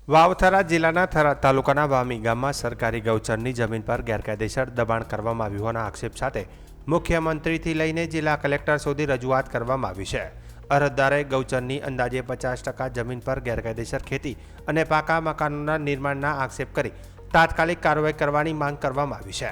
વાવથરા જિલ્લાના થરાદ તાલુકાના વામી ગામમાં સરકારી ગૌચરની જમીન પર ગેરકાયદેસર દબાણ કરવામાં આવ્યું હોવાના આક્ષેપ સાથે મુખ્યમંત્રીથી લઈને જિલ્લા કલેક્ટર સુધી રજૂઆત કરવામાં આવી છે. અરજદારે ગૌચરની અંદાજે 50% જમીન પર ગેરકાયદેસર ખેતી અને પાકા મકાનોના નિર્માણના આક્ષેપ કરી તાત્કાલિક કાર્યવાહી કરવાની માંગ કરવામાં આવી છે.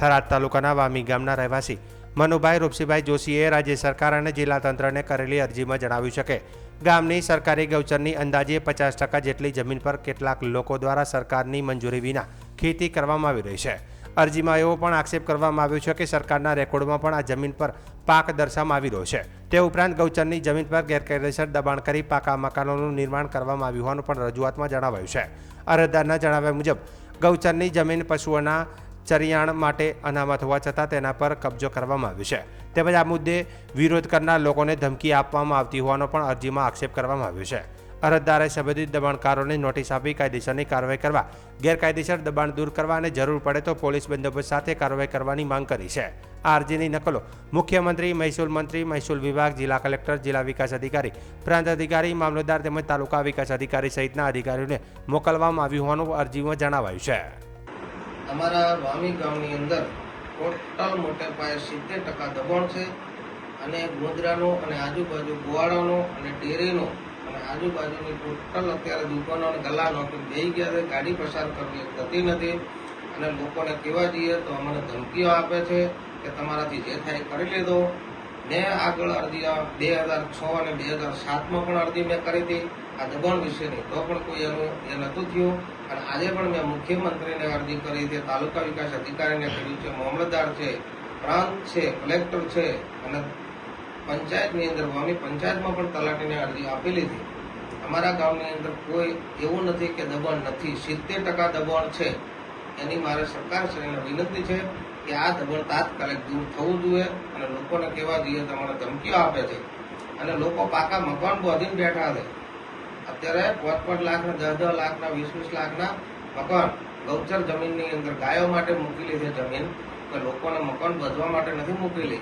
થરાદ તાલુકાના વામી ગામના રહેવાસી મનુભાઈ રૂપસીભાઈ જોશીએ રાજ્ય સરકાર અને જિલ્લા તંત્રને કરેલી અરજીમાં જણાવ્યું છે કે ગામની સરકારી ગૌચરની અંદાજે 50% જેટલી જમીન પર કેટલાક લોકો દ્વારા સરકારની મંજૂરી વિના ખેતી કરવામાં આવી રહી છે. અરજીમાં એવો પણ આક્ષેપ કરવામાં આવ્યો છે કે સરકારના રેકોર્ડમાં પણ આ જમીન પર પાક દર્શાવવામાં આવી રહ્યો છે. તે ઉપરાંત ગૌચરની જમીન પર ગેરકાયદેસર દબાણ કરી પાકા મકાનોનું નિર્માણ કરવામાં આવ્યું હોવાનું પણ રજૂઆતમાં જણાવાયું છે. અરજદારના જણાવ્યા મુજબ ગૌચરની જમીન પશુઓના ચરિયાણ માટે અનામત હોવા છતાં તેના પર કબજો કરવામાં આવ્યો છે. તેમજ આ મુદ્દે વિરોધ કરનાર લોકોને ધમકી આપવામાં આવતી હોવાનો પણ અરજીમાં આક્ષેપ કરવામાં આવ્યો છે. અરજદારે સંબંધિત દબાણકારોને નોટિસ આપી કાયદેસરની કાર્યવાહી કરવા, ગેરકાયદેસર દબાણ દૂર કરવા અને જરૂર પડે તો પોલીસ બંદોબસ્ત સાથે કાર્યવાહી કરવાની માંગ કરી છે. આ અરજીની નકલો મુખ્યમંત્રી, મહેસૂલ મંત્રી, મહેસૂલ વિભાગ, જિલ્લા કલેક્ટર, જિલ્લા વિકાસ અધિકારી, પ્રાંત અધિકારી, મામલતદાર તેમજ તાલુકા વિકાસ અધિકારી સહિતના અધિકારીઓને મોકલવામાં આવ્યું હોવાનું અરજીમાં જણાવાયું છે. અમારા વામી ગામની અંદર ટોટલ મોટે પાયે 70% દબાણ છે અને ગોંદરાનો અને આજુબાજુ ગોવાળાનો અને ડેરીનો અને આજુબાજુની ટોટલ અત્યારે દુકાનો અને ગલ્લાનો બેસી ગયા છે. ગાડી પસાર કરવી થતી નથી અને લોકોને કહેવા જઈએ તો અમને ધમકીઓ આપે છે કે તમારાથી જે થાય કરી લીધો. મેં આગળ અરજી 2006 અને 2007માં પણ અરજી મેં કરી હતી આ દબાણ વિશેની, તો પણ કોઈ એ નહોતું થયું. અને આજે પણ મેં મુખ્યમંત્રીને અરજી કરી હતી, તાલુકા વિકાસ અધિકારીને કર્યું છે, મામલતદાર છે, પ્રાંત છે, કલેક્ટર છે અને પંચાયતની અંદર વામી પંચાયતમાં પણ તલાટીને અરજી આપેલી હતી. અમારા ગામની અંદર કોઈ એવું નથી કે દબાણ નથી, 70% દબાણ છે. એની મારે સરકારશ્રીને વિનંતી છે કે આ દબાણ તાત્કાલિક દૂર થવું જોઈએ અને લોકોને કહેવા જોઈએ તો મને ધમકીઓ આપે છે અને લોકો પાકા મકાન બાંધીને બેઠા છે. અત્યારે 5-5 લાખના, 10-10 લાખના, 20-20 લાખના મકાન ગૌચર જમીનની અંદર ગાયો માટે મૂકેલી છે જમીન, કે લોકોને મકાન બાંધવા માટે નથી મૂકેલી.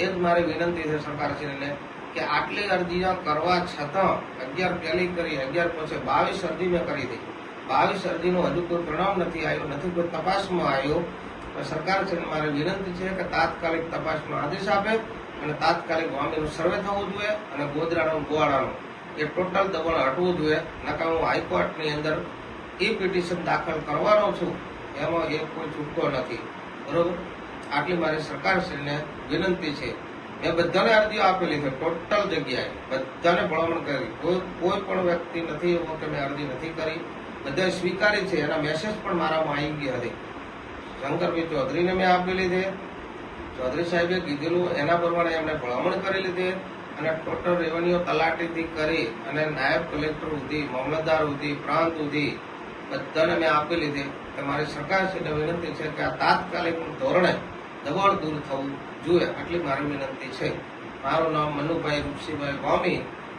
એ જ મારી વિનંતી છે સરકારશ્રીને કે આટલી અરજીઓ કરવા છતાં 11 પહેલી કરી, 11 પછી 22 અરજી મેં કરી હતી. 22 અરજીનું હજુ કોઈ પરિણામ નથી આવ્યું, નથી કોઈ તપાસમાં આવ્યું. તો સરકારશ્રીને મારી વિનંતી છે કે તાત્કાલિક તપાસનો આદેશ આપે અને તાત્કાલિક વામીનું સર્વે થવું જોઈએ અને ગોદરાનું, ગોવાળાનું એ ટોટલ દબાણ હટવું જોઈએ. નકા હું હાઈકોર્ટની અંદર પિટિશન દાખલ કરવાનો છું, એમાં એ કોઈ છૂટકો નથી. બરોબર, આટલી મારી સરકારશ્રીને વિનંતી છે. મેં બધાને અરજીઓ આપેલી છે, ટોટલ જગ્યાએ બધાને ભલામણ કરી. કોઈ પણ વ્યક્તિ નથી એવો કે મેં અરજી નથી કરી, બધાએ સ્વીકારી છે. એના મેસેજ પણ મારામાં આવી ગયા હતી. શંકરભાઈ ચૌધરીને મેં આપેલી છે, ચૌધરી સાહેબે કીધેલું એના પ્રમાણે એમને ભલામણ કરેલી છે અને ટોટલ રેવન્યુ તલાટીથી કરી અને નાયબ કલેક્ટર સુધી, મામલતદાર સુધી, પ્રાંત સુધી બધાને મેં આપેલી છે. કે મારી સરકારશ્રીને વિનંતી છે કે આ તાત્કાલિક ધોરણે દબાણ દૂર થવું જોઈએ. આટલી મારી વિનંતી છે. મારું નામ મનુભાઈ રૂપસીભાઈ વામી,